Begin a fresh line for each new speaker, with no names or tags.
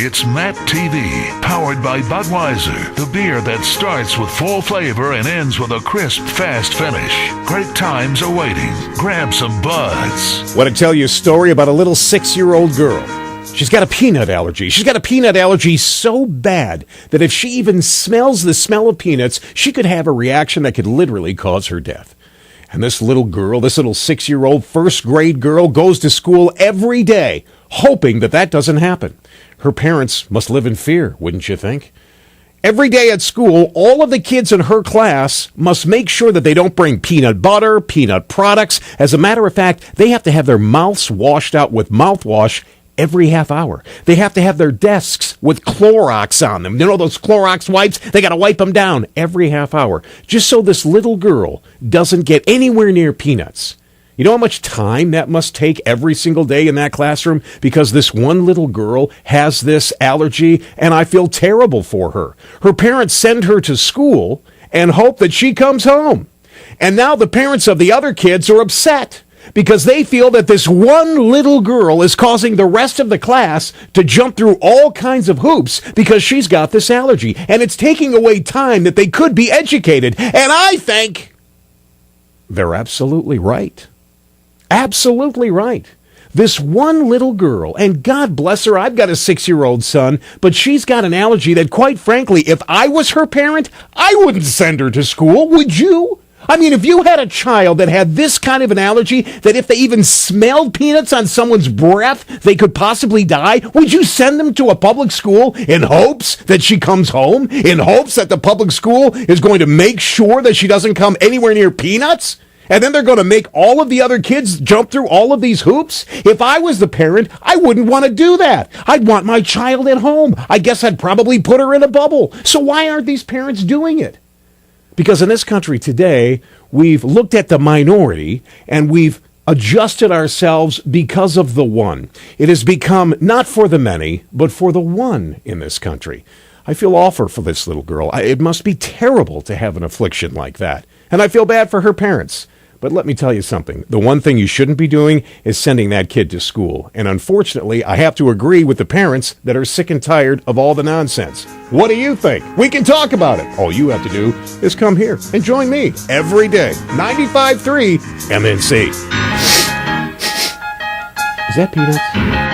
It's Matt TV, powered by Budweiser, the beer that starts with full flavor and ends with a crisp, fast finish. Great times are waiting. Grab some buds.
Want to tell you a story about a little 6-year-old girl. She's got a peanut allergy. She's got a peanut allergy so bad that if she even smells the smell of peanuts, she could have a reaction that could literally cause her death. And this little girl, this little 6-year-old first grade girl, goes to school every day, hoping that that doesn't happen. Her parents must live in fear, wouldn't you think? Every day at school, all of the kids in her class must make sure that they don't bring peanut butter, peanut products. As a matter of fact, they have to have their mouths washed out with mouthwash every half hour. They have to have their desks with Clorox on them. You know those Clorox wipes? They got to wipe them down every half hour, just so this little girl doesn't get anywhere near peanuts. You know how much time that must take every single day in that classroom because this one little girl has this allergy, and I feel terrible for her. Her parents send her to school and hope that she comes home. And now the parents of the other kids are upset because they feel that this one little girl is causing the rest of the class to jump through all kinds of hoops because she's got this allergy. And it's taking away time that they could be educated. And I think they're absolutely right. Absolutely right. This one little girl, and God bless her, I've got a 6-year-old son, but she's got an allergy that, quite frankly, if I was her parent, I wouldn't send her to school, would you? I mean, if you had a child that had this kind of an allergy, that if they even smelled peanuts on someone's breath, they could possibly die, would you send them to a public school in hopes that she comes home? In hopes that the public school is going to make sure that she doesn't come anywhere near peanuts? And then they're going to make all of the other kids jump through all of these hoops? If I was the parent, I wouldn't want to do that. I'd want my child at home. I guess I'd probably put her in a bubble. So why aren't these parents doing it? Because in this country today, we've looked at the minority and we've adjusted ourselves because of the one. It has become not for the many, but for the one in this country. I feel awful for this little girl. It must be terrible to have an affliction like that. And I feel bad for her parents. But let me tell you something. The one thing you shouldn't be doing is sending that kid to school. And unfortunately, I have to agree with the parents that are sick and tired of all the nonsense. What do you think? We can talk about it. All you have to do is come here and join me every day. 95.3 MNC. Is that Peanuts?